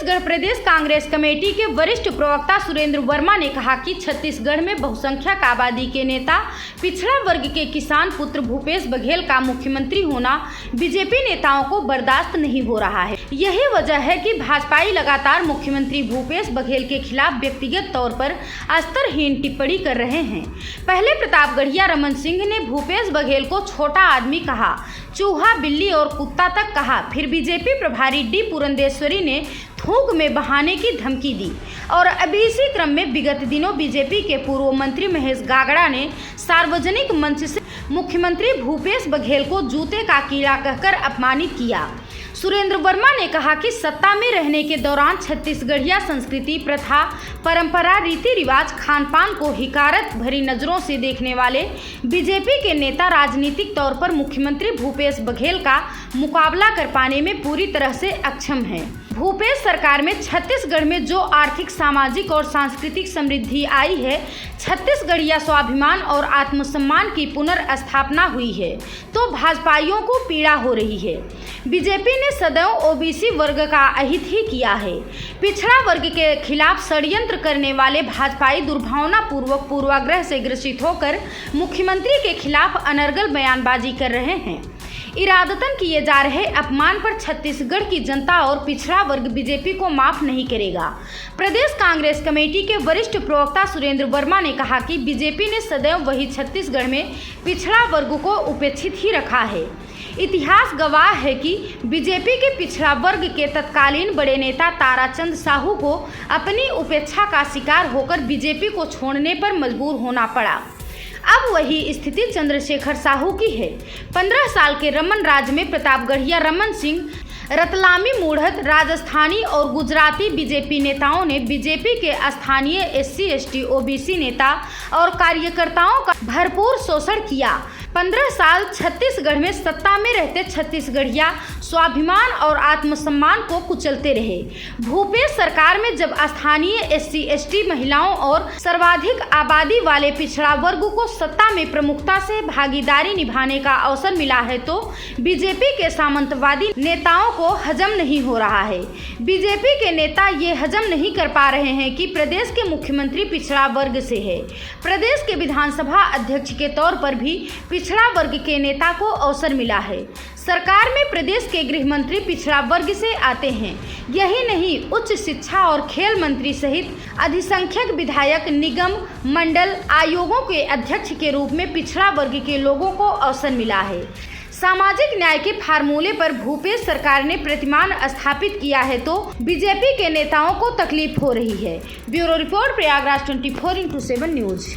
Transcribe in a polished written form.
छत्तीसगढ़ प्रदेश Congress committee के वरिष्ठ प्रवक्ता सुरेंद्र वर्मा ने कहा कि छत्तीसगढ़ में बहुसंख्यक आबादी के नेता पिछड़ा वर्ग के किसान पुत्र भूपेश बघेल का मुख्यमंत्री होना बीजेपी नेताओं को बर्दाश्त नहीं हो रहा है। यही वजह है कि भाजपाई लगातार मुख्यमंत्री भूपेश बघेल के खिलाफ व्यक्तिगत तौर पर स्तरहीन टिप्पणी कर रहे हैं। पहले प्रतापगढ़िया रमन सिंह ने भूपेश बघेल को छोटा आदमी कहा, चूहा, बिल्ली और कुत्ता तक कहा। फिर बीजेपी प्रभारी डी पुरंदेश्वरी ने थूक में बहाने की धमकी दी और अभी इसी क्रम में विगत दिनों बीजेपी के पूर्व मंत्री महेश गागड़ा ने सार्वजनिक मंच से मुख्यमंत्री भूपेश बघेल को जूते का कीड़ा कहकर अपमानित किया। सुरेंद्र वर्मा ने कहा कि सत्ता में रहने के दौरान छत्तीसगढ़िया संस्कृति, प्रथा, परंपरा, रीति रिवाज, खान पान को हिकारत भरी नजरों से देखने वाले बीजेपी के नेता राजनीतिक तौर पर मुख्यमंत्री भूपेश बघेल का मुकाबला कर पाने में पूरी तरह से अक्षम हैं। भूपेश सरकार में छत्तीसगढ़ में जो आर्थिक, सामाजिक और सांस्कृतिक समृद्धि आई है, छत्तीसगढ़िया स्वाभिमान और आत्मसम्मान की पुनर्स्थापना हुई है, तो भाजपाइयों को पीड़ा हो रही है। बीजेपी ने सदैव ओबीसी वर्ग का अहित ही किया है। पिछड़ा वर्ग के खिलाफ षड्यंत्र करने वाले भाजपाई दुर्भावनापूर्वक पूर्वाग्रह से ग्रसित होकर मुख्यमंत्री के खिलाफ अनर्गल बयानबाजी कर रहे हैं। इरादतन किए जा रहे अपमान पर छत्तीसगढ़ की जनता और पिछड़ा वर्ग बीजेपी को माफ नहीं करेगा। प्रदेश कांग्रेस कमेटी के वरिष्ठ प्रवक्ता सुरेंद्र वर्मा ने कहा कि बीजेपी ने सदैव वही छत्तीसगढ़ में पिछड़ा वर्ग को उपेक्षित ही रखा है। इतिहास गवाह है कि बीजेपी के पिछड़ा वर्ग के तत्कालीन बड़े नेता ताराचंद साहू को अपनी उपेक्षा का शिकार होकर बीजेपी को छोड़ने पर मजबूर होना पड़ा। अब वही स्थिति चंद्रशेखर साहू की है। 15 साल के रमन राज में प्रतापगढ़िया रमन सिंह, रतलामी मूढ़त, राजस्थानी और गुजराती बीजेपी नेताओं ने बीजेपी के स्थानीय SC, ST, OBC नेता और कार्यकर्ताओं का भरपूर शोषण किया। 15 साल छत्तीसगढ़ में सत्ता में रहते छत्तीसगढ़िया स्वाभिमान और आत्मसम्मान को कुचलते रहे। भूपेश सरकार में जब स्थानीय SC, ST महिलाओं और सर्वाधिक आबादी वाले पिछड़ा वर्ग को सत्ता में प्रमुखता से भागीदारी निभाने का अवसर मिला है, तो बीजेपी के सामंतवादी नेताओं को हजम नहीं हो रहा है। बीजेपी के नेता ये हजम नहीं कर पा रहे हैं कि प्रदेश के मुख्यमंत्री पिछड़ा वर्ग से है। प्रदेश के विधानसभा अध्यक्ष के तौर पर भी पिछड़ा वर्ग के नेता को अवसर मिला है। सरकार में प्रदेश के गृह मंत्री पिछड़ा वर्ग से आते हैं। यही नहीं, उच्च शिक्षा और खेल मंत्री सहित अधिसंख्यक विधायक, निगम, मंडल, आयोगों के अध्यक्ष के रूप में पिछड़ा वर्ग के लोगों को अवसर मिला है। सामाजिक न्याय के फार्मूले पर भूपेश सरकार ने प्रतिमान स्थापित किया है, तो बीजेपी के नेताओं को तकलीफ हो रही है। Bureau report, Prayagraj 24x7 news.